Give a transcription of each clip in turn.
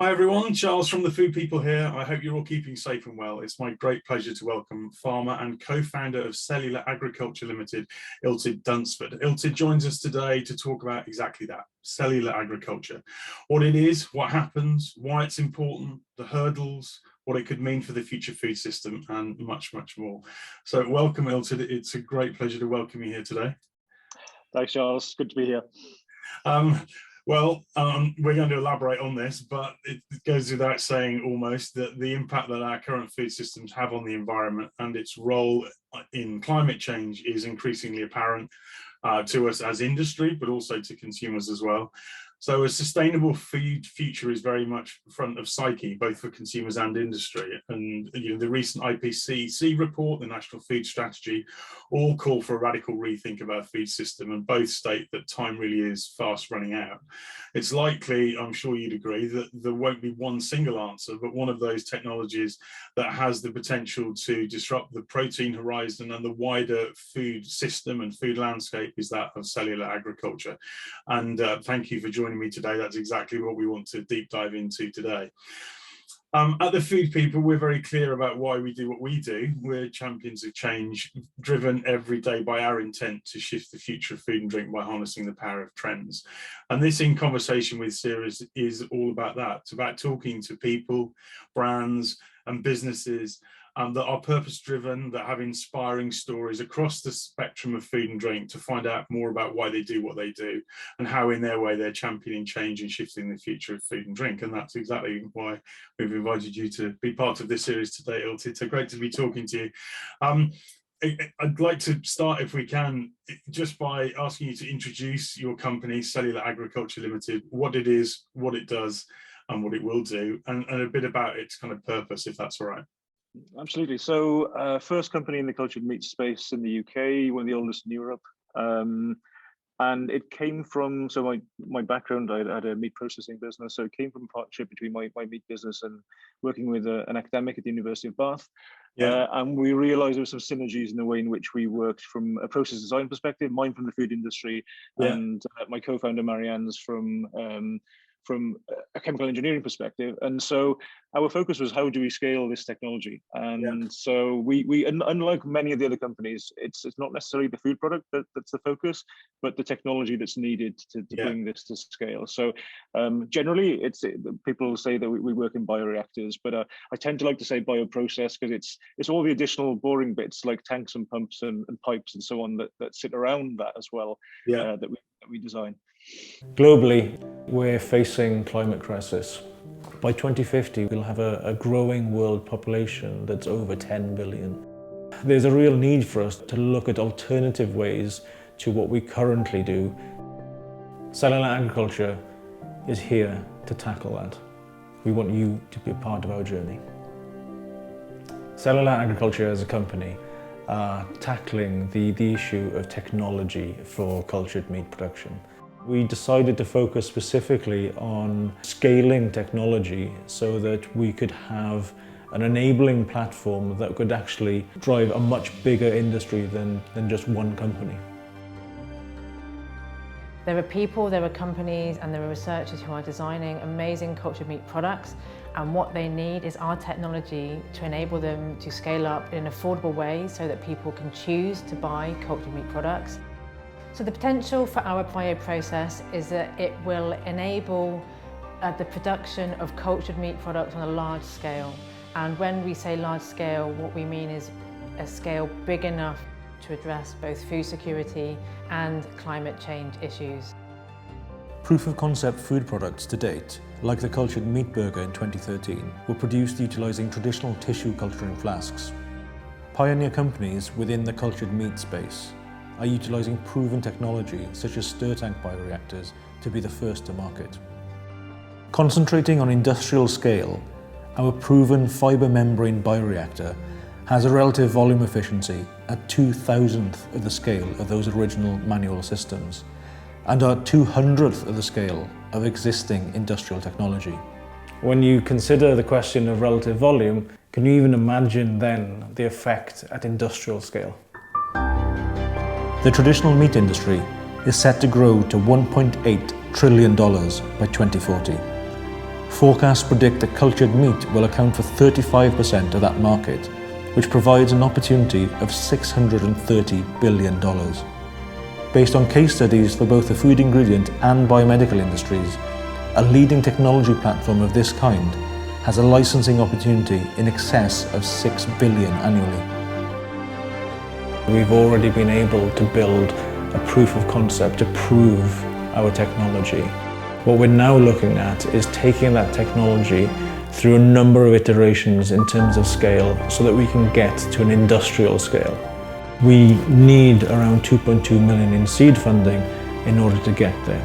Hi everyone, Charles from The Food People here. I hope you're all keeping safe and well. It's my great pleasure to welcome farmer and co-founder of Cellular Agriculture Ltd, Illtud Dunsford. Illtud joins us today to talk about exactly that, cellular agriculture. What it is, what happens, why it's important, the hurdles, what it could mean for the future food system, and much, much more. So welcome Illtud. It's a great pleasure to welcome you here today. Thanks, Charles. Good to be here. We're going to elaborate on this, but it goes without saying almost that the impact that our current food systems have on the environment and its role in climate change is increasingly apparent to us as industry, but also to consumers as well. So a sustainable food future is very much front of psyche, both for consumers and industry. And the recent IPCC report, the National Food Strategy, all call for a radical rethink of our food system, and both state that time really is fast running out. It's likely, I'm sure you'd agree, that there won't be one single answer, but one of those technologies that has the potential to disrupt the protein horizon and the wider food system and food landscape is that of cellular agriculture. And thank you for joining me today. That's exactly what we want to deep dive into today. At The Food People, we're very clear about why we do what we do. We're champions of change, driven every day by our intent to shift the future of food and drink by harnessing the power of trends. And this In Conversation With series is all about that. It's about talking to people, brands, and businesses that are purpose-driven, that have inspiring stories across the spectrum of food and drink to find out more about why they do what they do and how in their way they're championing change and shifting the future of food and drink. And that's exactly why we've invited you to be part of this series today, Illtud. It's great to be talking to you. I'd like to start, if we can, just by asking you to introduce your company, Cellular Agriculture Ltd, what it is, what it does, and what it will do, and a bit about its kind of purpose, if that's all right. Absolutely. So first company in the cultured meat space in the UK, one of the oldest in Europe. And it came from, so my background, I had a meat processing business. So it came from a partnership between my meat business and working with an academic at the University of Bath. Yeah. And we realized there were some synergies in the way in which we worked from a process design perspective, mine from the food industry, and my co-founder Marianne's from a chemical engineering perspective. And so our focus was, how do we scale this technology? And so we unlike many of the other companies, it's not necessarily the food product that's the focus, but the technology that's needed to bring this to scale. So generally, people say that we work in bioreactors, but I tend to like to say bioprocess because it's all the additional boring bits like tanks and pumps and pipes and so on that sit around that as well, that we design. Globally, we're facing climate crisis. By 2050, we'll have a growing world population that's over 10 billion. There's a real need for us to look at alternative ways to what we currently do. Cellular agriculture is here to tackle that. We want you to be a part of our journey. Cellular Agriculture as a company are tackling the issue of technology for cultured meat production. We decided to focus specifically on scaling technology so that we could have an enabling platform that could actually drive a much bigger industry than just one company. There are people, there are companies, and there are researchers who are designing amazing cultured meat products, and what they need is our technology to enable them to scale up in an affordable way so that people can choose to buy cultured meat products. So the potential for our bioprocess is that it will enable the production of cultured meat products on a large scale. And when we say large scale, what we mean is a scale big enough to address both food security and climate change issues. Proof of concept food products to date, like the cultured meat burger in 2013, were produced utilising traditional tissue culturing flasks. Pioneer companies within the cultured meat space are utilising proven technology such as stir tank bioreactors to be the first to market. Concentrating on industrial scale, our proven fibre membrane bioreactor has a relative volume efficiency at 2,000th of the scale of those original manual systems and are 200th of the scale of existing industrial technology. When you consider the question of relative volume, can you even imagine then the effect at industrial scale? The traditional meat industry is set to grow to $1.8 trillion by 2040. Forecasts predict that cultured meat will account for 35% of that market, which provides an opportunity of $630 billion. Based on case studies for both the food ingredient and biomedical industries, a leading technology platform of this kind has a licensing opportunity in excess of $6 billion annually. We've already been able to build a proof of concept to prove our technology. What we're now looking at is taking that technology through a number of iterations in terms of scale so that we can get to an industrial scale. We need around 2.2 million in seed funding in order to get there.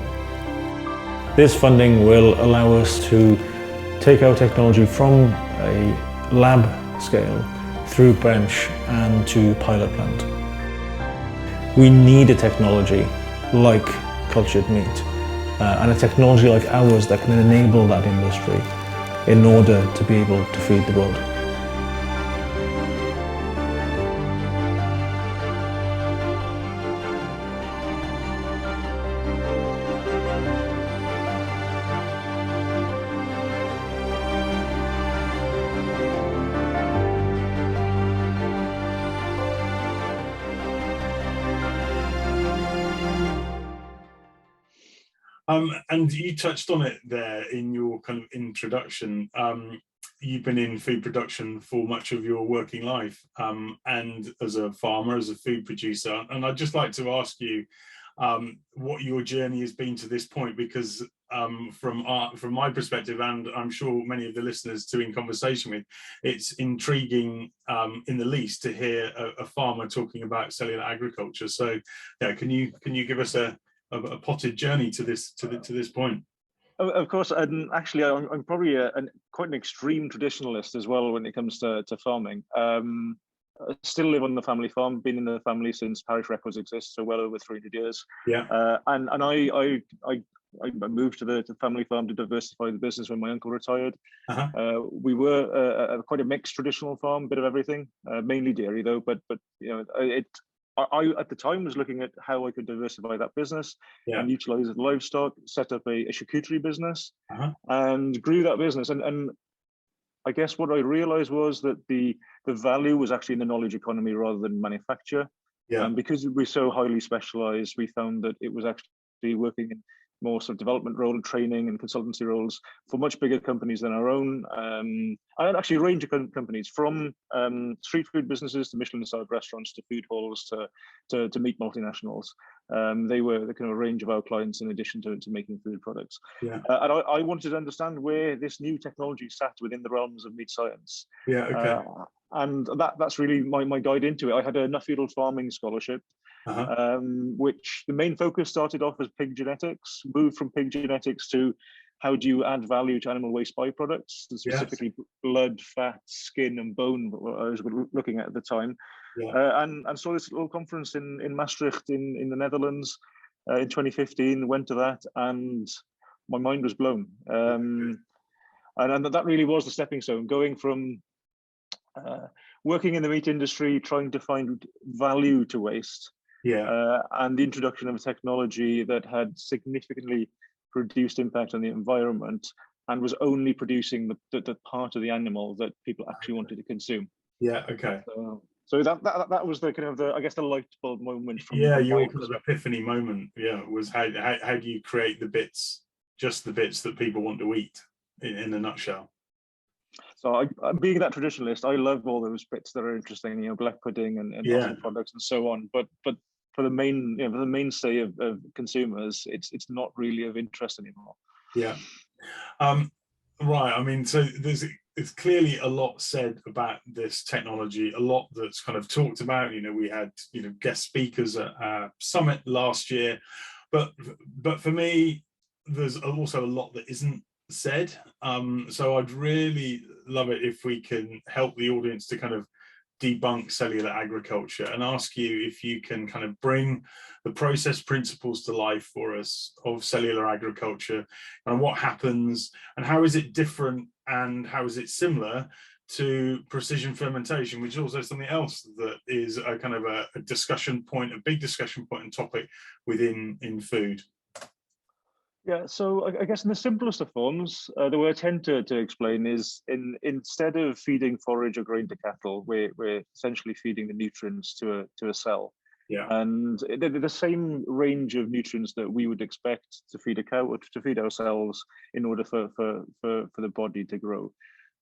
This funding will allow us to take our technology from a lab scale through bench and to pilot plant. We need a technology like cultured meat and a technology like ours that can enable that industry in order to be able to feed the world. And you touched on it there in your kind of introduction. You've been in food production for much of your working life, and as a farmer, as a food producer. And I'd just like to ask you what your journey has been to this point, because from my perspective, and I'm sure many of the listeners to in conversation with, it's intriguing in the least to hear a farmer talking about cellular agriculture. So, yeah, can you give us a potted journey to this point? Of course, and actually, I'm probably quite an extreme traditionalist as well when it comes to farming. I still live on the family farm. Been in the family since parish records exist, so well over 300 years. Yeah. And I moved to the family farm to diversify the business when my uncle retired. We were quite a mixed traditional farm, bit of everything, mainly dairy though. But you know, I at the time was looking at how I could diversify that business and utilize the livestock, set up a charcuterie business, and grew that business. And I guess what I realized was that the value was actually in the knowledge economy rather than manufacture. And because we're so highly specialized, we found that it was actually working in more sort of development role and training and consultancy roles for much bigger companies than our own. And actually a range of companies, from street food businesses to Michelin-starred restaurants to food halls to meat multinationals. They were the kind of range of our clients in addition to making food products. And I wanted to understand where this new technology sat within the realms of meat science. And that's really my guide into it. I had a Nuffield farming scholarship, which the main focus started off as pig genetics, moved from pig genetics to how do you add value to animal waste byproducts, specifically blood, fat, skin, and bone, I was looking at the time. And saw this little conference in Maastricht in the Netherlands in 2015, went to that, and my mind was blown. And that really was the stepping stone, going from working in the meat industry, trying to find value to waste, and the introduction of a technology that had significantly reduced impact on the environment and was only producing the part of the animal that people actually wanted to consume. So that was the kind of I guess the light bulb moment. Your kind of epiphany moment. Was how do you create the bits, just the bits that people want to eat, in a nutshell. So being that traditionalist, I love all those bits that are interesting, you know, black pudding and products and so on. But for the mainstay of consumers, it's not really of interest anymore. Right. I mean, so there's clearly a lot said about this technology, a lot that's kind of talked about. You know, we had guest speakers at our summit last year, but for me, there's also a lot that isn't said. So I'd really love it if we can help the audience to kind of debunk cellular agriculture and ask you if you can kind of bring the process principles to life for us of cellular agriculture, and what happens and how is it different and how is it similar to precision fermentation, which is also something else that is a kind of a discussion point, a big discussion point and topic in food. Yeah, so I guess in the simplest of forms, the way I tend to explain is instead of feeding forage or grain to cattle, we're essentially feeding the nutrients to a cell. Yeah. And they're the same range of nutrients that we would expect to feed a cow or to feed ourselves in order for the body to grow.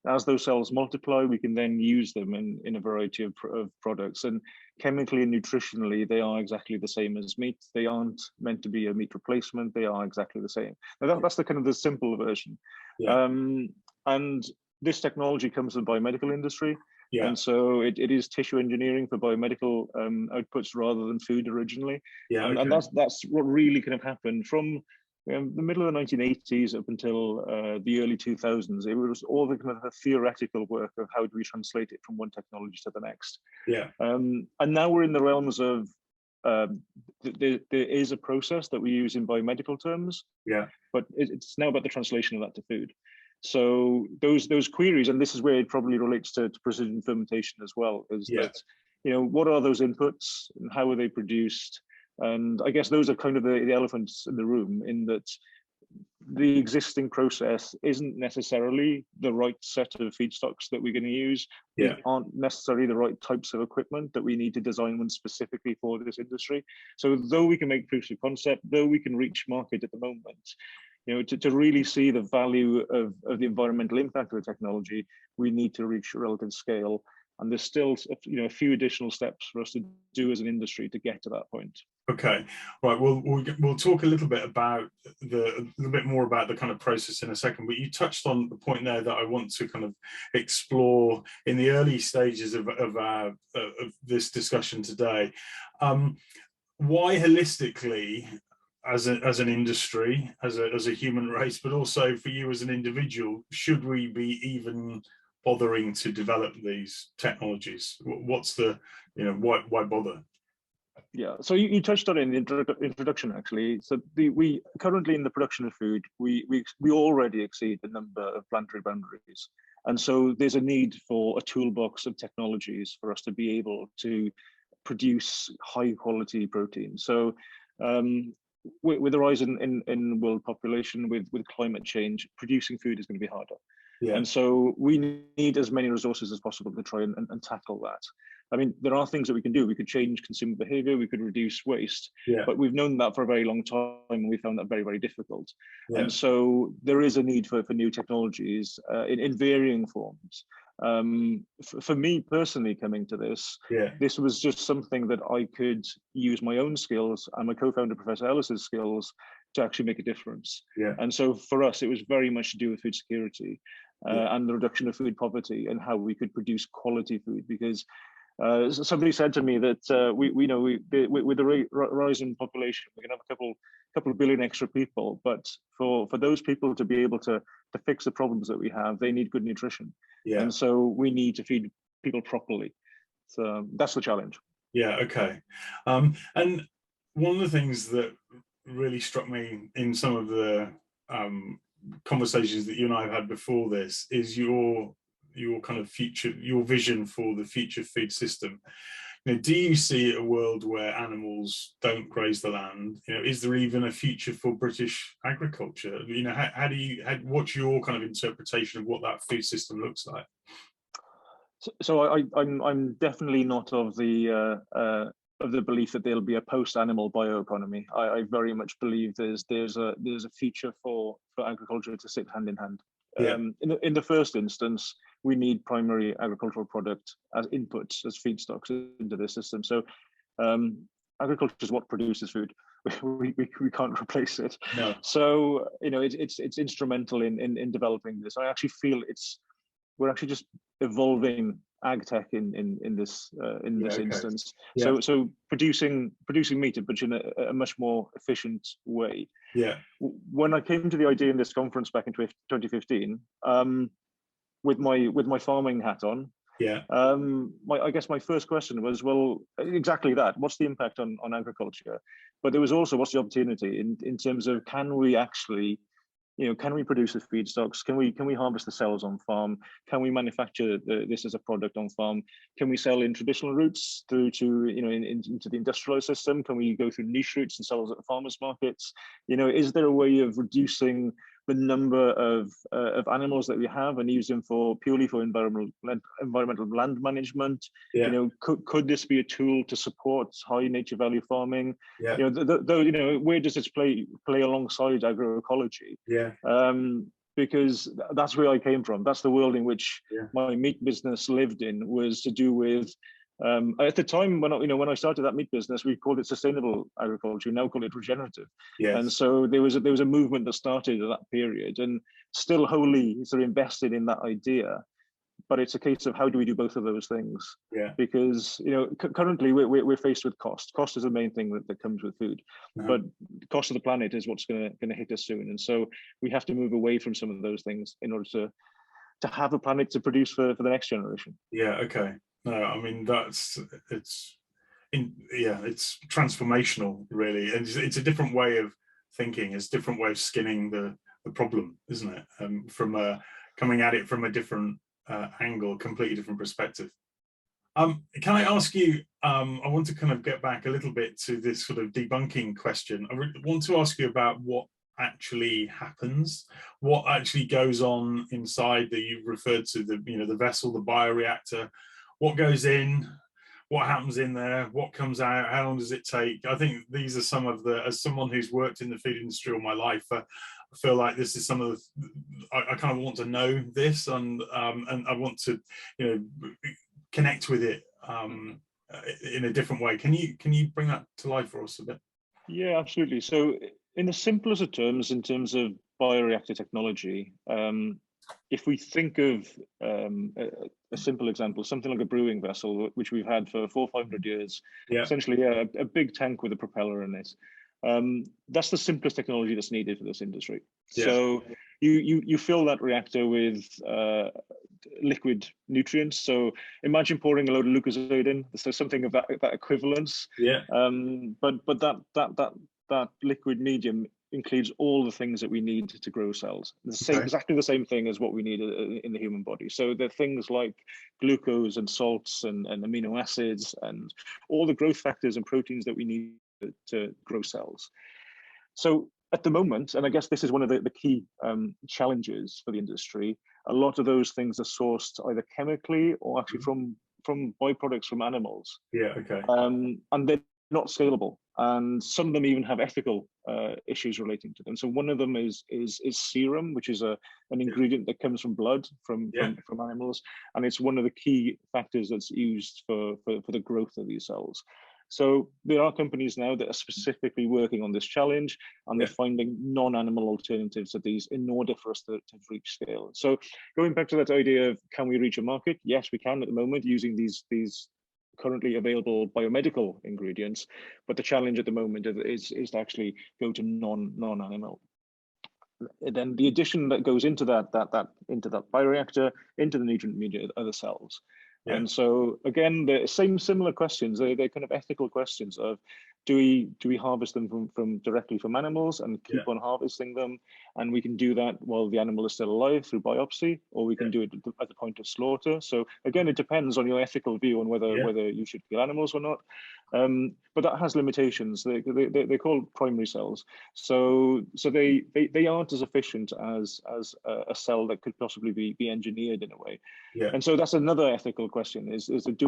As those cells multiply, we can then use them in a variety of products. And chemically and nutritionally, they are exactly the same as meat. They aren't meant to be a meat replacement. They are exactly the same. Now that's the kind of the simple version. Yeah. And this technology comes from the biomedical industry. Yeah. And so it is tissue engineering for biomedical outputs rather than food originally. Yeah. And, okay. and that's what really kind of happened from the middle of the 1980s up until the early 2000s. It was all the kind of the theoretical work of how do we translate it from one technology to the next. Yeah. And now we're in the realms of there is a process that we use in biomedical terms. Yeah. But it's now about the translation of that to food. So those queries, and this is where it probably relates to precision fermentation as well, is that, you know, what are those inputs and how are they produced? And I guess those are kind of the elephants in the room, in that the existing process isn't necessarily the right set of feedstocks that we're going to use. Yeah. These aren't necessarily the right types of equipment that we need to design one specifically for this industry. So though we can make proofs of concept, though we can reach market at the moment, you know, to really see the value of the environmental impact of the technology, we need to reach a relative scale. And there's still, you know, a few additional steps for us to do as an industry to get to that point. Okay, right. We'll talk a little bit more about the kind of process in a second. But you touched on the point there that I want to kind of explore in the early stages of this discussion today. Why holistically, as an industry, as a human race, but also for you as an individual, should we be even bothering to develop these technologies? What's the, you know, why bother? Yeah, so you touched on it in the introduction, actually. So we currently, in the production of food, we already exceed the number of planetary boundaries. And so there's a need for a toolbox of technologies for us to be able to produce high quality protein. So with the rise in world population, with climate change, producing food is going to be harder. Yeah. And so we need as many resources as possible to try and tackle that. I mean, there are things that we can do. We could change consumer behavior, we could reduce waste, but we've known that for a very long time, and we found that very, very difficult. And so there is a need for new technologies in varying forms. For me personally, coming to this, this was just something that I could use my own skills and my co-founder, Professor Ellis's skills, to actually make a difference. And so for us, it was very much to do with food security and the reduction of food poverty and how we could produce quality food. Because somebody said to me that we know with the rise in population, we're going to have a couple of billion extra people, but for those people to be able to fix the problems that we have, they need good nutrition. And so we need to feed people properly. So that's the challenge. Okay. And one of the things that really struck me in some of the conversations that you and I have had before this is your kind of your vision for the future food system. You know, do you see a world where animals don't graze the land? You know, is there even a future for British agriculture? You know, what's your kind of interpretation of what that food system looks like? So I'm definitely not of the belief that there'll be a post-animal bioeconomy. I very much believe there's a future for agriculture to sit hand in hand. In the first instance, we need primary agricultural product as inputs, as feedstocks into the system. So agriculture is what produces food. We can't replace it. No. So you know, it's instrumental in developing this. I actually feel we're actually just evolving ag tech in this instance. So producing meat, but in a much more efficient way. When I came to the idea in this conference back in 2015, with my farming hat on, I guess my first question was, well, exactly that. What's the impact on agriculture? But there was also, what's the opportunity in terms of, can we actually can we produce the feedstocks? Can we harvest the cells on farm? Can we manufacture this as a product on farm? Can we sell in traditional routes through to into the industrialized system? Can we go through niche routes and sell at farmers markets? Is there a way of reducing the number of animals that we have and use them purely for environmental land management? Yeah. Could this be a tool to support high nature value farming? Yeah. Where does this play alongside agroecology? Yeah. Because that's where I came from. That's the world in which my meat business lived in, was to do with. At the time when I started that meat business, we called it sustainable agriculture. We now call it regenerative. Yes. And so there was a movement that started at that period, and still wholly sort of invested in that idea. But it's a case of how do we do both of those things? Yeah. Because currently we're faced with cost. Cost is the main thing that comes with food, but the cost of the planet is what's going to hit us soon. And so we have to move away from some of those things in order to have a planet to produce for the next generation. Yeah. Okay. No, I mean it's transformational, really, and it's a different way of thinking. It's a different way of skinning the problem, isn't it? From coming at it from a different angle, completely different perspective. Can I ask you? I want to kind of get back a little bit to this sort of debunking question. I want to ask you about what actually happens, what actually goes on inside that you referred to, the vessel, the bioreactor. What goes in, what happens in there, what comes out, how long does it take? I think these are some of as someone who's worked in the food industry all my life, I feel like this is some of I kind of want to know this, and I want to, connect with it in a different way. Can you bring that to life for us a bit? Yeah, absolutely. So in the simplest of terms, in terms of bioreactor technology, if we think of a simple example, something like a brewing vessel, which we've had for 400 or 500 years, essentially a big tank with a propeller in it. That's the simplest technology that's needed for this industry. Yeah. So you fill that reactor with liquid nutrients. So imagine pouring a load of Lucozade in. So something of that equivalence. Yeah. But that liquid medium includes all the things that we need to grow cells. Exactly the same thing as what we need in the human body. So there are things like glucose and salts and amino acids and all the growth factors and proteins that we need to grow cells. So at the moment, and I guess this is one of the key challenges for the industry, a lot of those things are sourced either chemically or actually from byproducts from animals. Yeah, okay. And they're not scalable. And some of them even have ethical issues relating to them. So one of them is serum, which is an ingredient that comes from blood from animals, and it's one of the key factors that's used for the growth of these cells. So there are companies now that are specifically working on this challenge, and they're finding non-animal alternatives to these in order for us to reach scale. So going back to that idea of can we reach a market? Yes, we can at the moment using these currently available biomedical ingredients, but the challenge at the moment is to actually go to non-animal. Then the addition that goes into that bioreactor, into the nutrient media, are the cells. Yeah. And so again, the similar questions. They're kind of ethical questions of do we harvest them from directly from animals and keep on harvesting them, and we can do that while the animal is still alive through biopsy, or we can do it at the point of slaughter. So again, it depends on your ethical view on whether you should kill animals or not. But that has limitations. They're called primary cells. So they aren't as efficient as a cell that could possibly be engineered in a way. Yeah. And so that's another ethical question: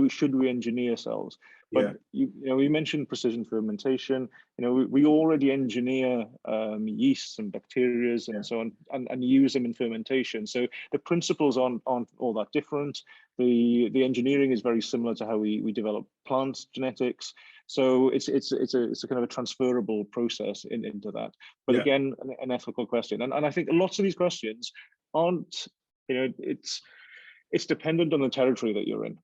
should we engineer cells? But we mentioned precision fermentation. We already engineer yeasts and bacteria and so on, and use them in fermentation. So the principles aren't all that different. The engineering is very similar to how we develop plant genetics. So it's a kind of a transferable process into that. But again, an ethical question. And I think lots of these questions aren't, it's dependent on the territory that you're in.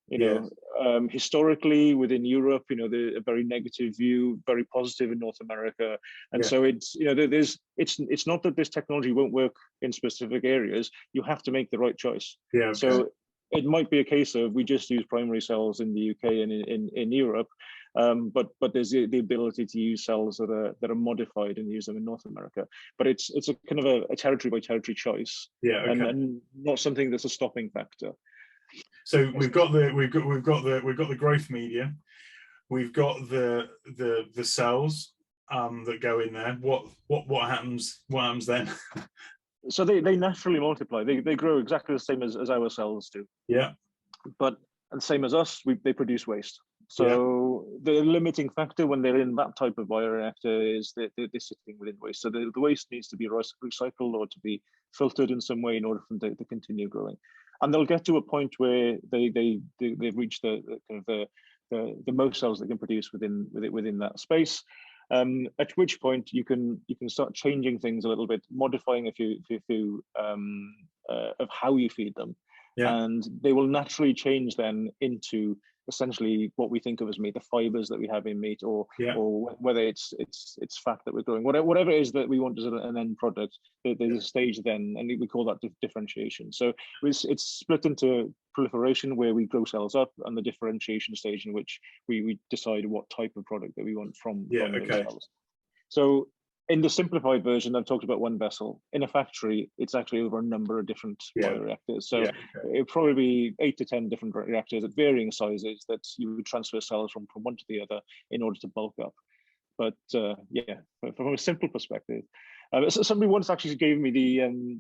Historically within Europe, a very negative view, very positive in North America, and so it's it's not that this technology won't work in specific areas. You have to make the right choice. Yeah. Okay. So it might be a case of we just use primary cells in the UK and in Europe, But there's the ability to use cells that are modified and use them in North America. But it's a kind of a territory by territory choice, yeah, okay. and not something that's a stopping factor. So we've got the growth media, we've got the cells that go in there. What happens then? So they naturally multiply. They grow exactly the same as our cells do. Yeah. But the same as us, they produce waste. So the limiting factor when they're in that type of bioreactor is that they're sitting within waste. So the waste needs to be recycled or to be filtered in some way in order for them to continue growing. And they'll get to a point where they've reached the kind of the most cells they can produce within that space. At which point you can start changing things a little bit, modifying a few of how you feed them, and they will naturally change then into essentially what we think of as meat, the fibers that we have in meat, or whether it's fat that we're growing, whatever it is that we want as an end product. There's a stage then, and we call that differentiation. So it's split into proliferation, where we grow cells up, and the differentiation stage in which we decide what type of product that we want from those cells. So in the simplified version, I've talked about one vessel. In a factory, it's actually over a number of different bioreactors. So it'd probably be 8 to 10 different reactors at varying sizes that you would transfer cells from one to the other in order to bulk up. But from a simple perspective, somebody once actually gave me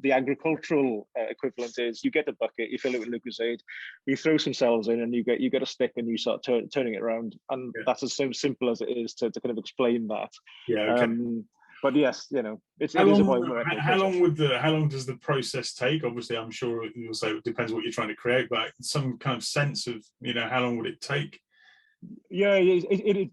the agricultural equivalent is you get a bucket, you fill it with Lucozade, you throw some cells in, and you get a stick, and you start turning it around, and that's as simple as it is to kind of explain that. But yes, how long does the process take? Obviously, I'm sure you'll say it depends what you're trying to create, but some kind of sense of how long would it take? Yeah, it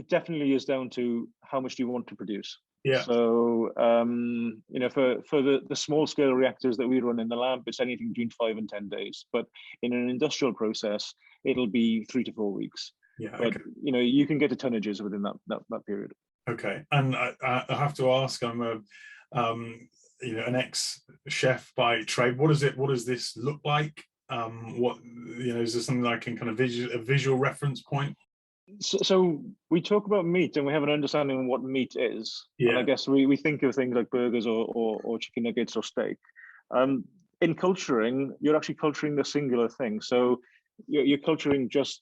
definitely is down to how much do you want to produce. Yeah. So for the small scale reactors that we run in the lab, it's anything between 5 and 10 days. But in an industrial process, it'll be 3 to 4 weeks. Yeah. But you can get to tonnages within that period. Okay, and I have to ask, I'm an ex-chef by trade. What does this look like? Is there something that I can kind of a visual reference point? So we talk about meat, and we have an understanding of what meat is. Yeah. And I guess we think of things like burgers or chicken nuggets or steak. In culturing, you're actually culturing the singular thing. So you're culturing just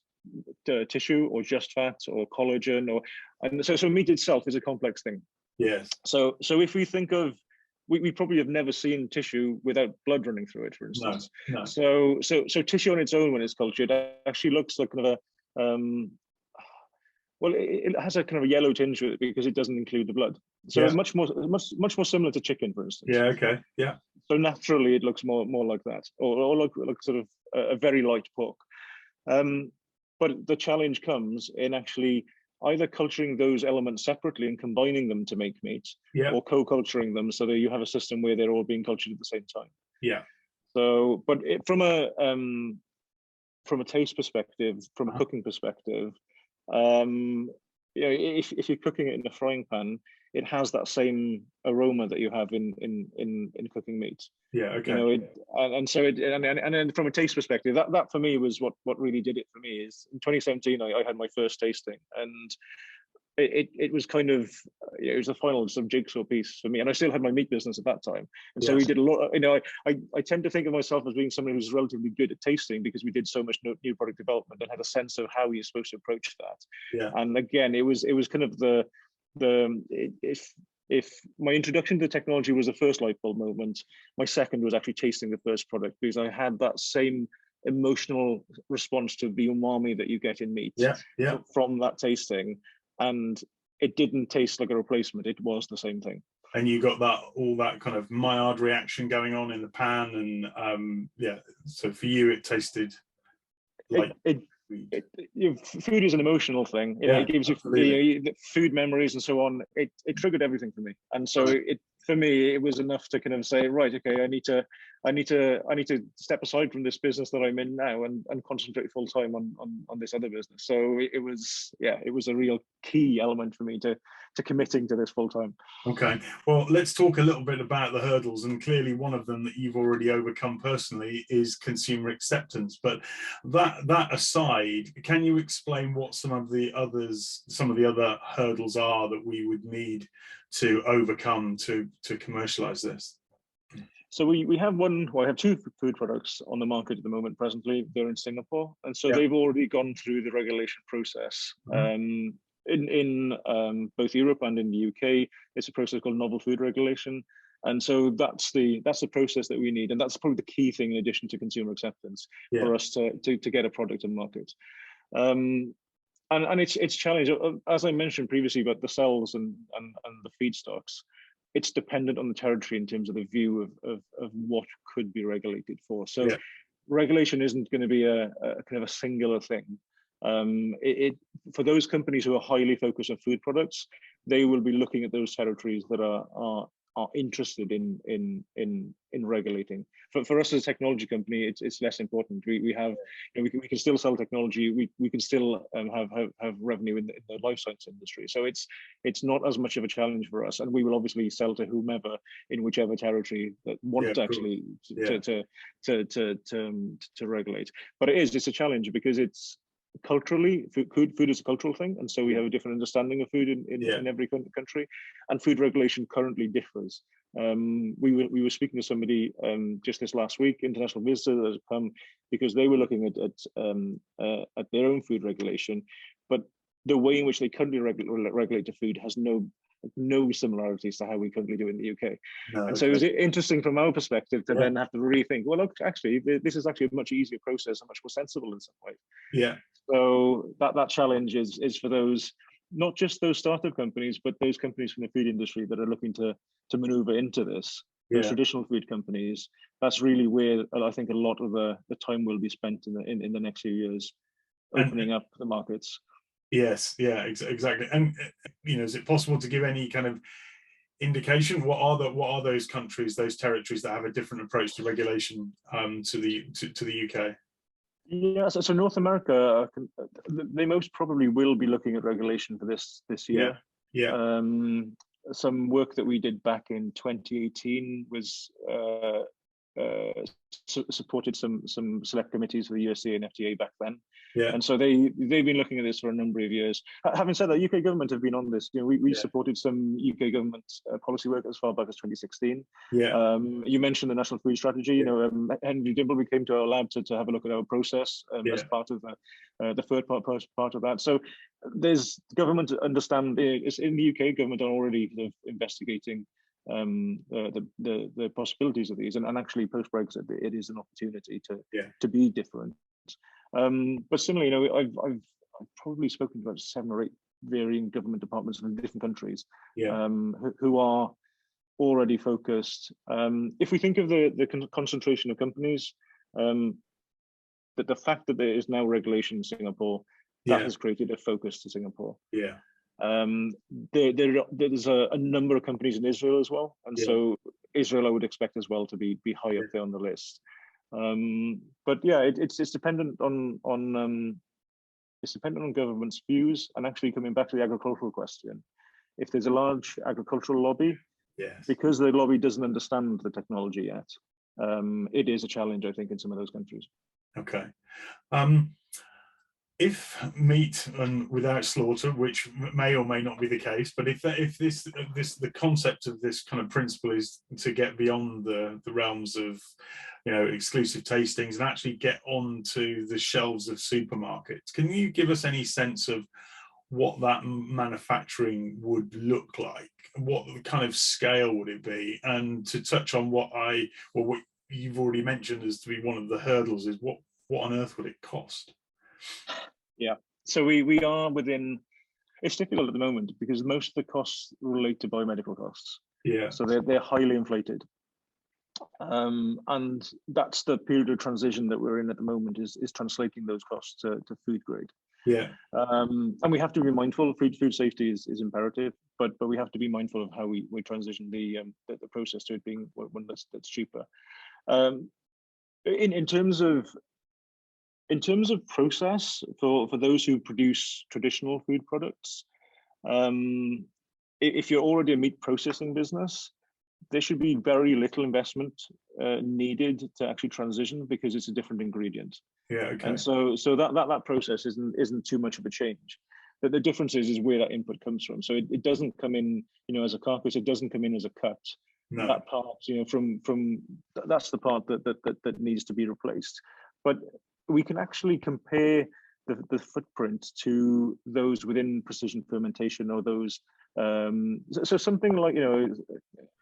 tissue or just fat or collagen, and so meat itself is a complex thing. Yes. So if we think of, we probably have never seen tissue without blood running through it, for instance. No. So tissue on its own, when it's cultured, actually looks like kind of it has a kind of a yellow tinge to it because it doesn't include the blood. So it's much more similar to chicken, for instance. Yeah. Okay. Yeah. So naturally, it looks more like that, or like sort of a very light pork. But the challenge comes in actually either culturing those elements separately and combining them to make meat, or co-culturing them so that you have a system where they're all being cultured at the same time. Yeah. So, but from a taste perspective, from a cooking perspective, if you're cooking it in a frying pan, it has that same aroma that you have in cooking meat. Yeah. Okay. And then from a taste perspective, that for me was what really did it for me. Is in 2017 I had my first tasting, and it was kind of it was the final sort of jigsaw piece for me. And I still had my meat business at that time, and so we did a lot. I tend to think of myself as being somebody who's relatively good at tasting because we did so much new product development and had a sense of how you're supposed to approach that. Yeah. And again, it was kind of if my introduction to the technology was the first light bulb moment, my second was actually tasting the first product, because I had that same emotional response to the umami that you get in meat from that tasting, and it didn't taste like a replacement. It was the same thing. And you got all that kind of Maillard reaction going on in the pan, and so for you it tasted like food is an emotional thing. It gives you food memories and so on. It triggered everything for me, and so for me, it was enough to kind of say, right, okay, I need to step aside from this business that I'm in now and concentrate full time on this other business. So it was a real key element for me to committing to this full time. Okay, well, let's talk a little bit about the hurdles, and clearly one of them that you've already overcome personally is consumer acceptance. But that aside, can you explain what some of the other hurdles are that we would need to overcome to commercialize this? So we have two food products on the market at the moment. Presently, they're in Singapore, and so they've already gone through the regulation process. In both Europe and in the UK, it's a process called novel food regulation, and so that's the process that we need, and that's probably the key thing in addition to consumer acceptance for us to get a product in market. And it's challenging, as I mentioned previously about the cells and the feedstocks. It's dependent on the territory in terms of the view of what could be regulated for. So regulation isn't going to be a kind of a singular thing. For those companies who are highly focused on food products, they will be looking at those territories that are interested in regulating. For us as a technology company, it's less important. We have, we can still sell technology. We can still have revenue in the life science industry. So it's not as much of a challenge for us, and we will obviously sell to whomever in whichever territory that want to actually to regulate. But it's a challenge because it's culturally, food is a cultural thing, and so we have a different understanding of food in every country, and food regulation currently differs. We were speaking to somebody just this last week, international visitor that has come, because they were looking at their own food regulation, but the way in which they currently regulate the food has no similarities to how we currently do in the UK. And so it was interesting from our perspective to then have to rethink, well, look, actually, this is actually a much easier process and much more sensible in some way. Yeah. So that challenge is for those, not just those startup companies, but those companies from the food industry that are looking to maneuver into this. Those traditional food companies, that's really where I think a lot of the time will be spent in the next few years, opening up the markets. Yes, yeah, exactly. And is it possible to give any kind of indication what are those countries, those territories that have a different approach to regulation to the UK? Yeah, so North America, they most probably will be looking at regulation for this year. Yeah. Some work that we did back in 2018 was supported some select committees for the USDA and FDA back then. Yeah. And so they've been looking at this for a number of years. Having said that, UK government have been on this. We supported some UK government policy work as far back as 2016. Yeah. You mentioned the National Food Strategy. Henry Dimble came to our lab to have a look at our process as part of the third part of that. So there's government understanding. In the UK, government are already sort of investigating the possibilities of these, and actually post Brexit, it is an opportunity to be different. But similarly, I've probably spoken to about 7 or 8 varying government departments in different countries who are already focused. If we think of the concentration of companies, that the fact that there is now regulation in Singapore, that has created a focus to Singapore. Yeah. There's a number of companies in Israel as well, and so Israel I would expect as well to be high up there on the list. But yeah, it's dependent on government's views, and actually coming back to the agricultural question, if there's a large agricultural lobby, because the lobby doesn't understand the technology yet, it is a challenge, I think, in some of those countries. Okay. If meat and without slaughter, which may or may not be the case, but if the concept of this kind of principle is to get beyond the realms of exclusive tastings and actually get onto the shelves of supermarkets, can you give us any sense of what that manufacturing would look like? What kind of scale would it be? And to touch on what you've already mentioned as to be one of the hurdles is what on earth would it cost? Yeah, so we are within. It's difficult at the moment because most of the costs relate to biomedical costs. Yeah. So they're highly inflated, and that's the period of transition that we're in at the moment. Is translating those costs to food grade. Yeah. And we have to be mindful. Food safety is imperative, but we have to be mindful of how we transition the process to it being one that's cheaper. In terms of process for those who produce traditional food products, if you're already a meat processing business, there should be very little investment needed to actually transition, because it's a different ingredient. Yeah. Okay. And so that process isn't too much of a change. But the difference is where that input comes from. So it doesn't come in, as a carcass. It doesn't come in as a cut. No. That part, that's the part that needs to be replaced. But we can actually compare the footprint to those within precision fermentation, or those. So something like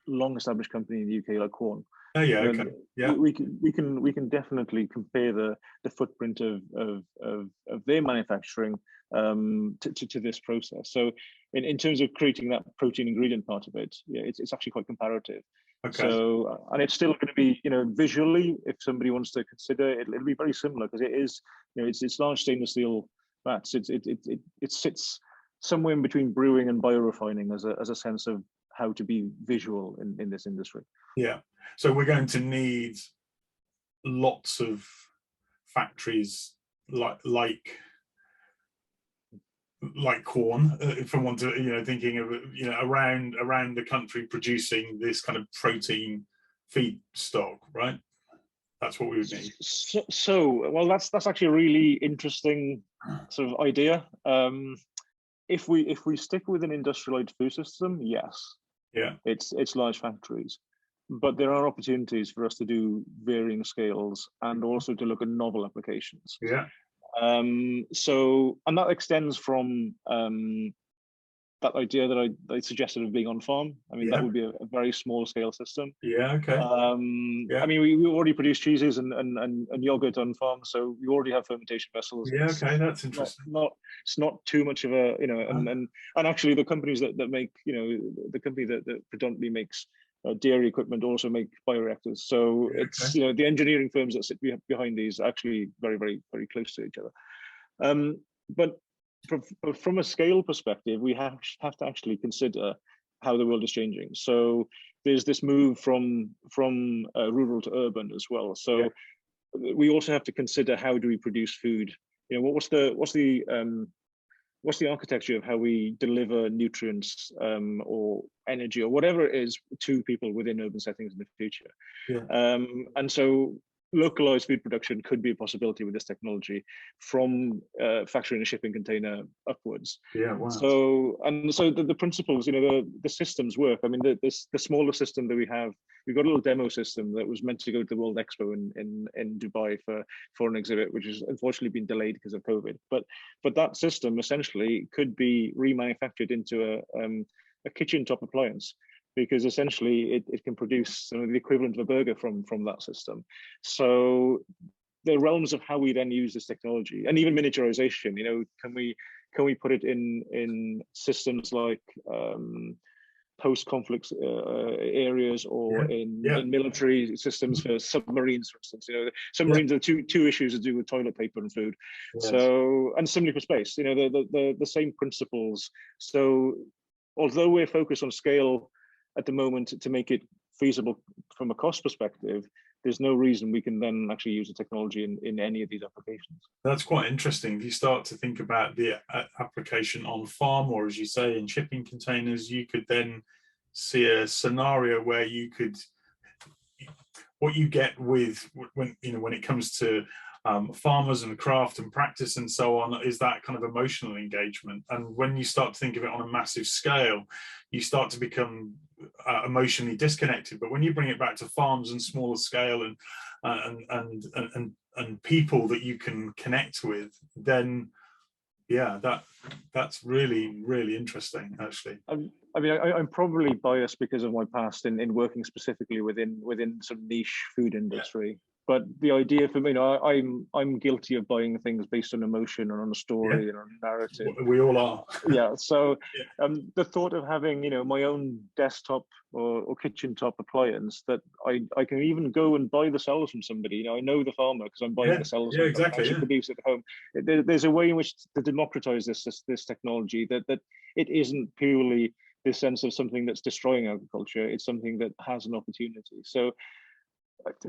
long-established company in the UK like Quorn. Oh yeah, okay. Yeah. We can definitely compare the footprint of their manufacturing to this process. So in terms of creating that protein ingredient part of it, yeah, it's actually quite comparative. Okay. So and it's still going to be, visually, if somebody wants to consider it, it'll be very similar, because it is, it's large stainless steel vats. It sits somewhere in between brewing and biorefining as a sense of how to be visual in this industry. Yeah. So we're going to need lots of factories like Quorn, if I want to, thinking of, around the country producing this kind of protein feedstock, right? That's what we would need. So well, that's actually a really interesting sort of idea. If we stick with an industrialized food system, yes. Yeah. It's large factories. But there are opportunities for us to do varying scales and also to look at novel applications. Yeah. So, and that extends from that idea that I suggested of being on farm. I mean, that would be a very small scale system. Yeah. Okay. I mean, we already produce cheeses and yogurt on farm, so we already have fermentation vessels. Yeah. Okay, that's interesting. It's not too much of a, and actually the companies that make, the company that predominantly makes dairy equipment also make bioreactors. So it's, the engineering firms that sit behind these are actually very, very, very close to each other. But from a scale perspective, we have to actually consider how the world is changing. So there's this move from rural to urban as well. So we also have to consider, how do we produce food? What's the architecture of how we deliver nutrients or energy or whatever it is to people within urban settings in the future? Yeah. And so localized food production could be a possibility with this technology, from factory in a shipping container upwards. Yeah, wow. So the principles, the systems work. I mean, the smaller system that we've got a little demo system that was meant to go to the World Expo in Dubai for an exhibit, which has unfortunately been delayed because of COVID. But that system essentially could be remanufactured into a kitchen top appliance, because essentially it can produce the equivalent of a burger from that system. So the realms of how we then use this technology, and even miniaturization, can we put it in systems like post-conflict areas, or in military systems for submarines, for instance. Submarines are two issues to do with toilet paper and food. Yes. So, and similarly for space, the same principles. So although we're focused on scale at the moment to make it feasible from a cost perspective, there's no reason we can then actually use the technology in any of these applications. That's quite interesting. If you start to think about the application on farm, or as you say, in shipping containers, you could then see a scenario where you could, what you get with when it comes to farmers and craft and practice and so on, is that kind of emotional engagement. And when you start to think of it on a massive scale, you start to become emotionally disconnected. But when you bring it back to farms and smaller scale and people that you can connect with, then that's really, really interesting, actually. I mean, I'm probably biased because of my past in working specifically within sort of niche food industry. But the idea for me, I'm guilty of buying things based on emotion and on a story and on a narrative. We all are. Yeah. So the thought of having, my own desktop or kitchen top appliance that I can even go and buy the cells from somebody. I know the farmer because I'm buying the cells. Yeah, exactly. I produce it at home. There's a way in which to democratize this technology that it isn't purely this sense of something that's destroying agriculture. It's something that has an opportunity. So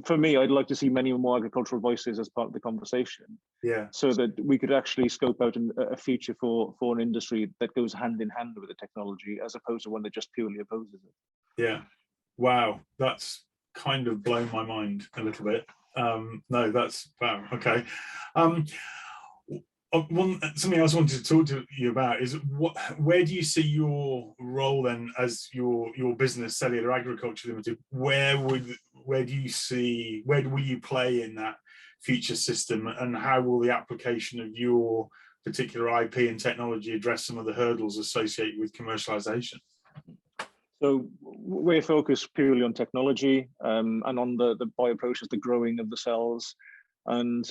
for me, I'd like to see many more agricultural voices as part of the conversation. Yeah. So that we could actually scope out a future for an industry that goes hand in hand with the technology, as opposed to one that just purely opposes it. Yeah. Wow, that's kind of blown my mind a little bit. No, that's wow. Okay. Something else I wanted to talk to you about is where do you see your role then as your business, Cellular Agriculture Ltd? Where will you play in that future system, and how will the application of your particular IP and technology address some of the hurdles associated with commercialisation? So we're focused purely on technology and on the bioprocess, the growing of the cells, and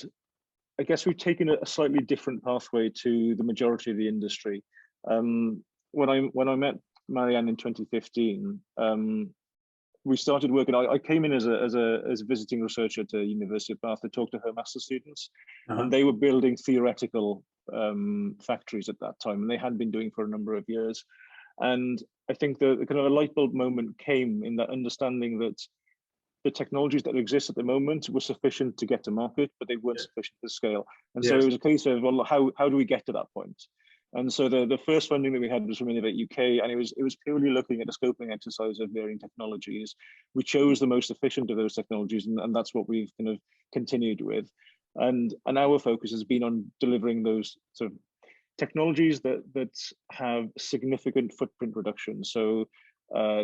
I guess we've taken a slightly different pathway to the majority of the industry. When I met Marianne in 2015, we started working. I came in as a visiting researcher to University of Bath to talk to her master's students, and they were building theoretical factories at that time, and they had been doing for a number of years. And I think the kind of a light bulb moment came in that understanding that the technologies that exist at the moment were sufficient to get to market, but they weren't sufficient to scale. And so it was a case of, well, how do we get to that point? And so the first funding that we had was from Innovate UK, and it was purely looking at a scoping exercise of varying technologies. We chose the most efficient of those technologies, and that's what we've kind of continued with. And our focus has been on delivering those sort of technologies that have significant footprint reduction. So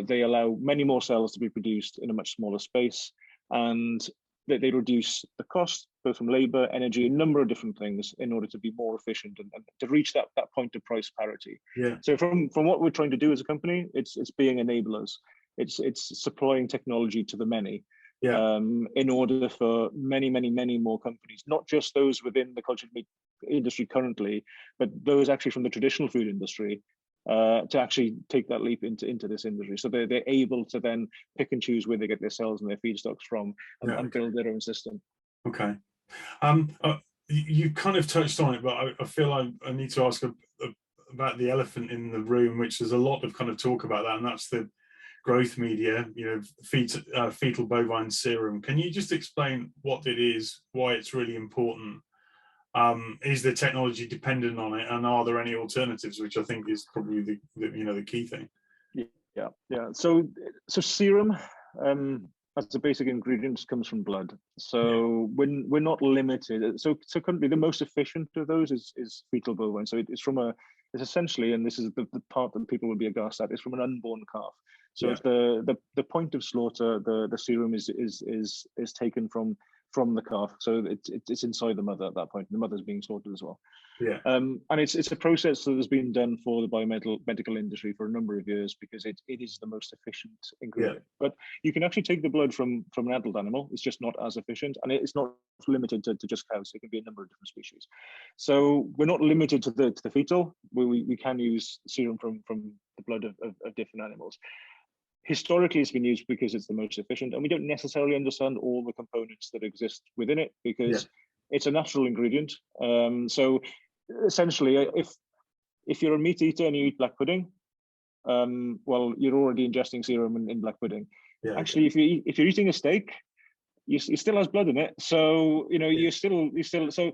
they allow many more cells to be produced in a much smaller space, and they reduce the cost, both from labor, energy, a number of different things in order to be more efficient and to reach that point of price parity. Yeah. So from what we're trying to do as a company, it's being enablers. It's supplying technology to the many. Yeah. In order for many more companies, not just those within the cultured meat industry currently, but those actually from the traditional food industry, to actually take that leap into this industry. So they're able to then pick and choose where they get their cells and their feedstocks from, and build their own system. Okay. You kind of touched on it, but I feel I need to ask about the elephant in the room, which there's a lot of kind of talk about that, and that's the growth media, fetal bovine serum. Can you just explain what it is, why it's really important? Is the technology dependent on it, and are there any alternatives, which I think is probably the key thing? Yeah. So serum, as a basic ingredient, comes from blood. So we're not limited. So currently the most efficient of those is fetal bovine. So it's essentially, and this is the part that people will be aghast at, it's from an unborn calf. So if the point of slaughter, the serum is taken from the calf, so it's inside the mother at that point. The mother's being slaughtered as well. Yeah. And it's a process that has been done for the biomedical industry for a number of years because it is the most efficient ingredient. Yeah. But you can actually take the blood from an adult animal. It's just not as efficient, and it's not limited to just cows. It can be a number of different species. So we're not limited to the fetal. We can use serum from the blood of different animals. Historically, it's been used because it's the most efficient, and we don't necessarily understand all the components that exist within it because it's a natural ingredient. So essentially, if you're a meat eater and you eat black pudding, well, you're already ingesting serum in black pudding. Yeah, actually, if you're eating a steak, it still has blood in it. So you still so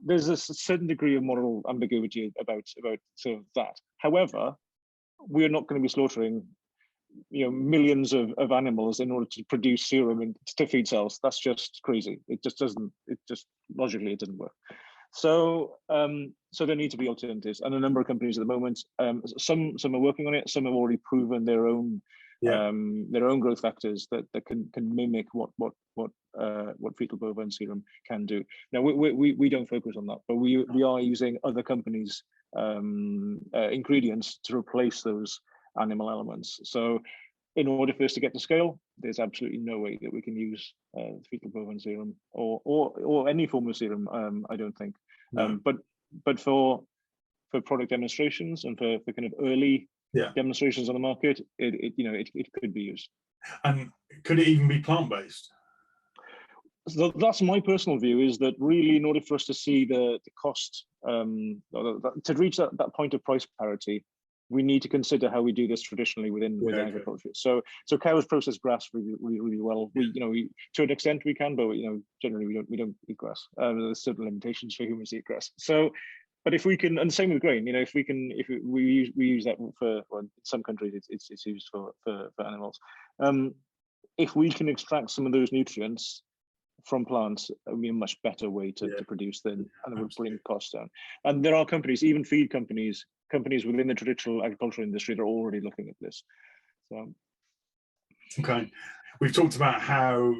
there's a certain degree of moral ambiguity about sort of that. However, we're not going to be slaughtering, millions of animals in order to produce serum and to feed cells. That's just crazy. It just doesn't. Logically it doesn't work. So there need to be alternatives, and a number of companies at the moment. Some are working on it. Some have already proven their own growth factors that can mimic what fetal bovine serum can do. Now we don't focus on that, but we are using other companies' ingredients to replace those animal elements. So in order for us to get to scale, there's absolutely no way that we can use fetal bovine serum or any form of serum. I don't think. No. But for product demonstrations and for kind of early demonstrations on the market, it could be used. And could it even be plant-based? So that's my personal view, is that really in order for us to see the cost, to reach that point of price parity, we need to consider how we do this traditionally within agriculture. So cows process grass really well. We to an extent we can, but generally we don't eat grass. There's certain limitations for humans to eat grass. So, but if we can, and same with grain, if we use that for, well, in some countries it's used for animals. If we can extract some of those nutrients from plants, it would be a much better way to produce them, and it would bring costs down. And there are companies, even feed companies within the traditional agricultural industry, that are already looking at this. So, okay, we've talked about how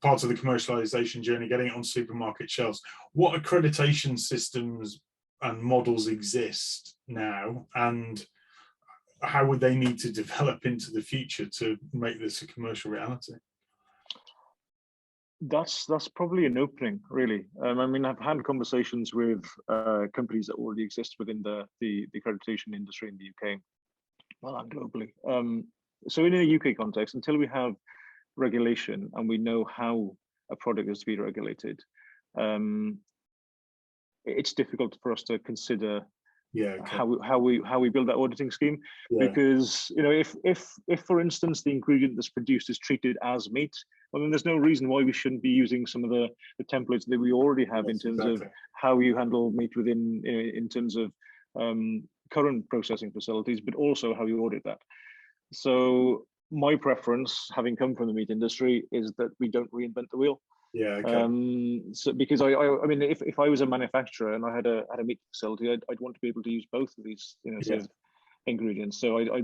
part of the commercialization journey, getting it on supermarket shelves. What accreditation systems and models exist now, and how would they need to develop into the future to make this a commercial reality? That's probably an opening, really. I mean, I've had conversations with companies that already exist within the accreditation industry in the UK, well, and globally. So in a UK context, until we have regulation and we know how a product is to be regulated, it's difficult for us to consider how we build that auditing scheme, because if for instance the ingredient that's produced is treated as meat, well, then there's no reason why we shouldn't be using some of the templates that we already have in terms of how you handle meat within, in terms of current processing facilities, but also how you audit that. So my preference, having come from the meat industry, is that we don't reinvent the wheel. So because I mean, if I was a manufacturer and I had a meat facility, I'd want to be able to use both of these sort of ingredients. So I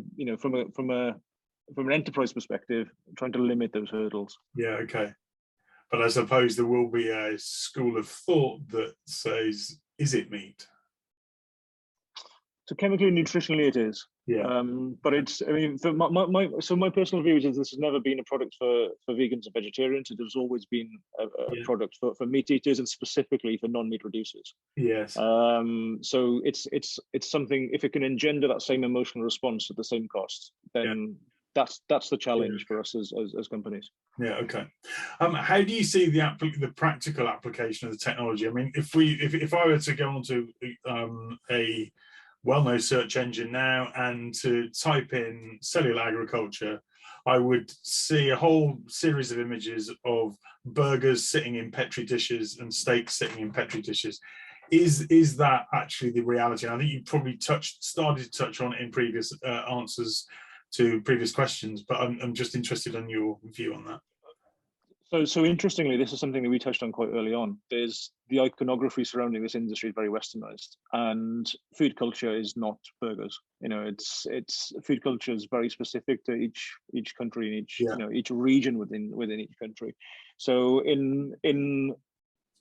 from an enterprise perspective, trying to limit those hurdles. But I suppose there will be a school of thought that says, is it meat? So chemically and nutritionally it is. But it's, I mean, for my personal view is this has never been a product for vegans and vegetarians. It has always been a product for meat eaters, and specifically for non-meat reducers. So it's something, if it can engender that same emotional response at the same cost, then that's the challenge for us as companies. How do you see the practical application of the technology? I mean, if I were to go onto a well-known search engine now and to type in cellular agriculture, I would see a whole series of images of burgers sitting in Petri dishes and steaks sitting in Petri dishes. Is that actually the reality? And I think you probably started to touch on it in previous answers to previous questions, but I'm just interested in your view on that. So interestingly, this is something that we touched on quite early on. There's the iconography surrounding this industry is very westernized, and food culture is not burgers. It's food culture is very specific to each country and each region within each country. So in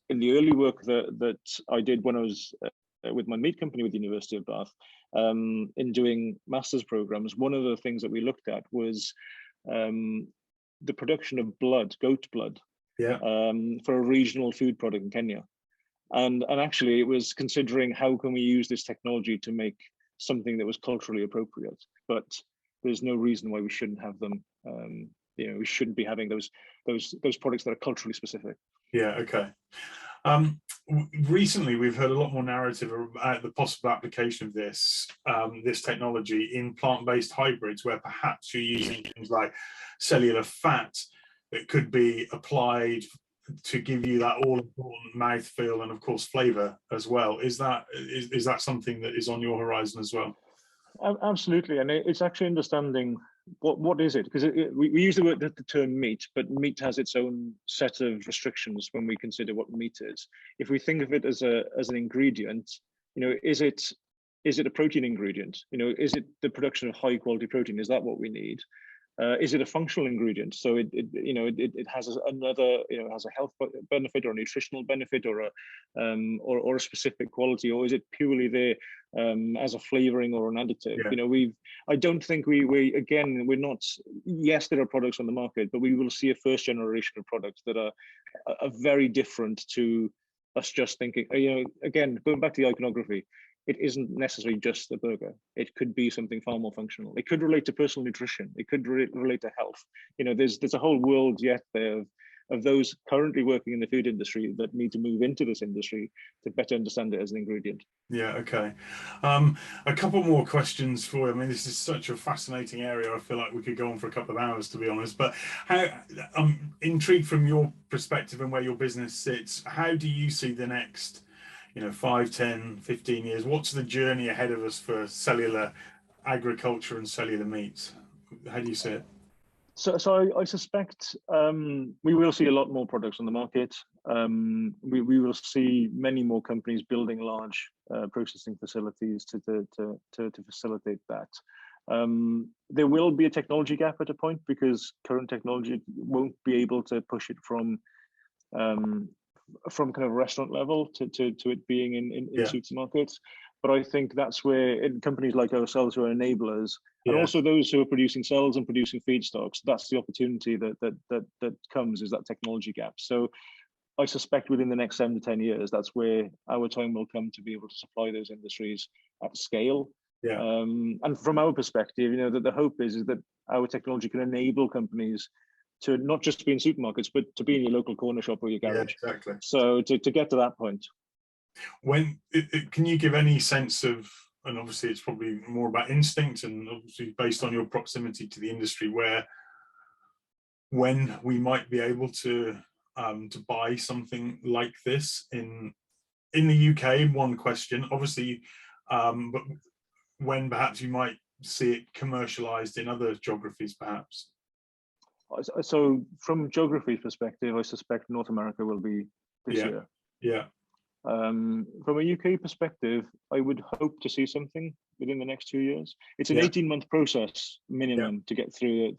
the early work that I did when I was with my meat company with the University of Bath, in doing master's programs, one of the things that we looked at was the production of goat blood, for a regional food product in Kenya. And actually it was considering how can we use this technology to make something that was culturally appropriate, but there's no reason why we shouldn't have them. We shouldn't be having those products that are culturally specific. Recently, we've heard a lot more narrative about the possible application of this technology in plant-based hybrids, where perhaps you're using things like cellular fat that could be applied to give you that all-important mouthfeel and, of course, flavour as well. Is that something that is on your horizon as well? Absolutely, and it's actually understanding what is it, because we use the term meat, but meat has its own set of restrictions when we consider what meat is. If we think of it as an ingredient, is it a protein ingredient? Is it the production of high quality protein? Is that what we need? Is it a functional ingredient? So it has another, has a health benefit or a nutritional benefit or a specific quality, or is it purely there as a flavoring or an additive? Yeah. I don't think we're not. Yes, there are products on the market, but we will see a first generation of products that are very different to us just thinking. Again, going back to the iconography. It isn't necessarily just a burger. It could be something far more functional. It could relate to personal nutrition. It could relate to health. There's a whole world yet there of those currently working in the food industry that need to move into this industry to better understand it as an ingredient. Yeah, okay. A couple more questions for you. I mean, this is such a fascinating area. I feel like we could go on for a couple of hours, to be honest. But I'm intrigued from your perspective and where your business sits. How do you see the next 5, 10, 15 years? What's the journey ahead of us for cellular agriculture and cellular meats? How do you see it? So I suspect we will see a lot more products on the market. We will see many more companies building large processing facilities to facilitate that. There will be a technology gap at a point because current technology won't be able to push it from kind of restaurant level to it being in supermarkets. But I think that's where companies like ourselves who are enablers, and also those who are producing cells and producing feedstocks, that's the opportunity that comes, is that technology gap. So I suspect within the next 7 to 10 years, that's where our time will come to be able to supply those industries at scale. Yeah. And from our perspective, that the hope is that our technology can enable companies to not just be in supermarkets, but to be in your local corner shop or your garage. Yeah, exactly. So to get to that point. Can you give any sense of, and obviously it's probably more about instinct and obviously based on your proximity to the industry, when we might be able to buy something like this in the UK? One question, obviously, but when perhaps you might see it commercialized in other geographies, perhaps. So from geography perspective, I suspect North America will be this year. Yeah. From a UK perspective, I would hope to see something within the next 2 years. It's an 18-month process minimum to get through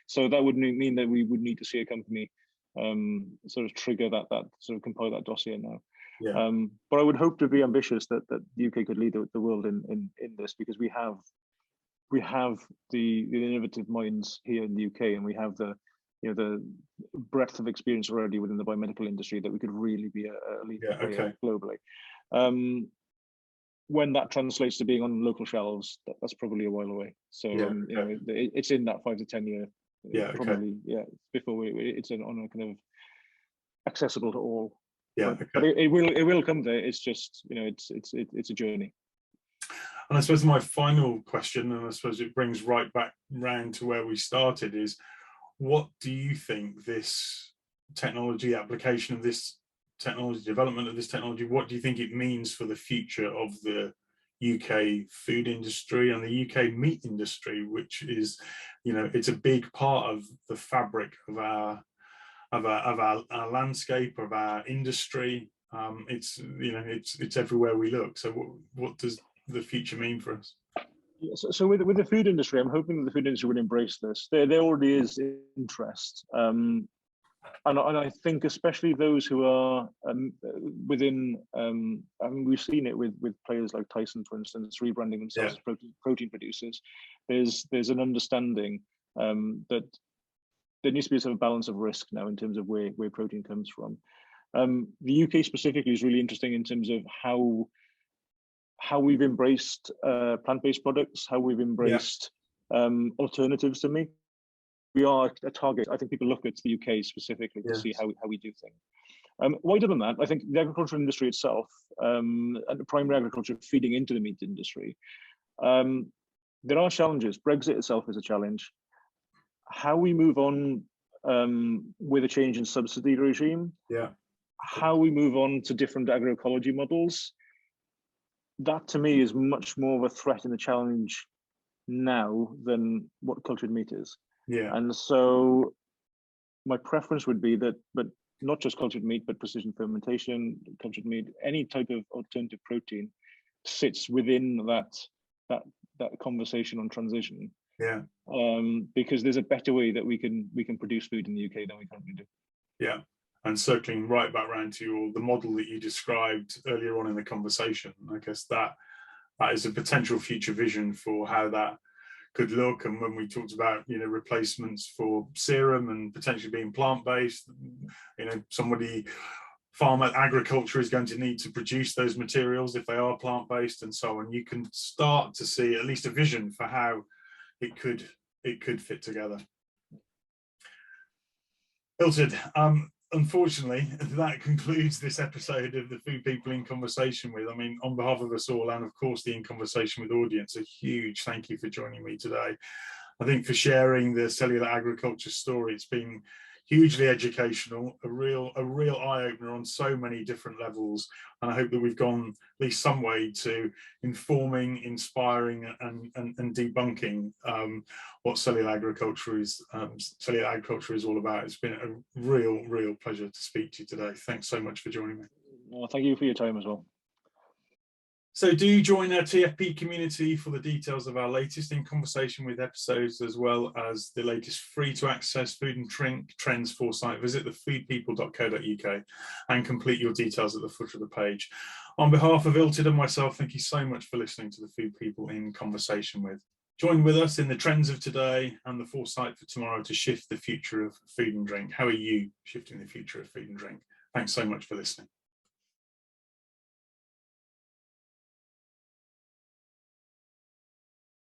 so that would mean that we would need to see a company sort of trigger that sort of compile that dossier now. Yeah. But I would hope to be ambitious that the UK could lead the world in this, because we have the innovative minds here in the UK, and we have the breadth of experience already within the biomedical industry that we could really be a leading player globally. When that translates to being on local shelves, that's probably a while away. So it's in that 5 to 10 year. Probably before it's on a kind of accessible to all. But it will come there. It's just it's a journey. And I suppose my final question, and I suppose it brings right back round to where we started, is what do you think this technology application of this technology, development of this technology, what do you think it means for the future of the UK food industry and the UK meat industry, which is, it's a big part of the fabric of our landscape, of our industry. It's everywhere we look. So what does the future mean for us? So with the food industry, I'm hoping that the food industry would embrace this. There already is interest, and I think especially those who are within. I mean, we've seen it with players like Tyson, for instance, rebranding themselves as protein producers. There's an understanding that there needs to be a sort of balance of risk now in terms of where protein comes from. The UK specifically is really interesting in terms of how we've embraced plant-based products, how we've embraced alternatives to meat. We are a target. I think people look at the UK specifically to see how we do things. Wider than that, I think the agricultural industry itself, and the primary agriculture feeding into the meat industry, there are challenges. Brexit itself is a challenge. How we move on with a change in subsidy regime, how we move on to different agroecology models, that to me is much more of a threat and a challenge now than what cultured meat is. And so my preference would be that, but not just cultured meat, but precision fermentation, cultured meat, any type of alternative protein sits within that conversation on transition. Yeah. Because there's a better way that we can produce food in the UK than we currently do. Yeah. And circling right back around to the model that you described earlier on in the conversation, I guess that is a potential future vision for how that could look. And when we talked about, you know, replacements for serum and potentially being plant-based, you know, farmer agriculture is going to need to produce those materials if they are plant-based and so on. You can start to see at least a vision for how it could fit together. Illtud, unfortunately, that concludes this episode of the Food People in Conversation With. I mean, on behalf of us all, and of course the In Conversation With audience, a huge thank you for joining me today. I think for sharing the cellular agriculture story. It's been hugely educational, a real eye-opener on so many different levels, and I hope that we've gone at least some way to informing, inspiring, and debunking what cellular agriculture is all about. It's been a real pleasure to speak to you today. Thanks so much for joining me. Well, thank you for your time as well. So do join our TFP community for the details of our latest In Conversation With episodes, as well as the latest free to access food and drink trends foresight. Visit thefoodpeople.co.uk and complete your details at the footer of the page. On behalf of Illtud and myself, thank you so much for listening to the Food People in Conversation With. Join with us in the trends of today and the foresight for tomorrow to shift the future of food and drink. How are you shifting the future of food and drink? Thanks so much for listening.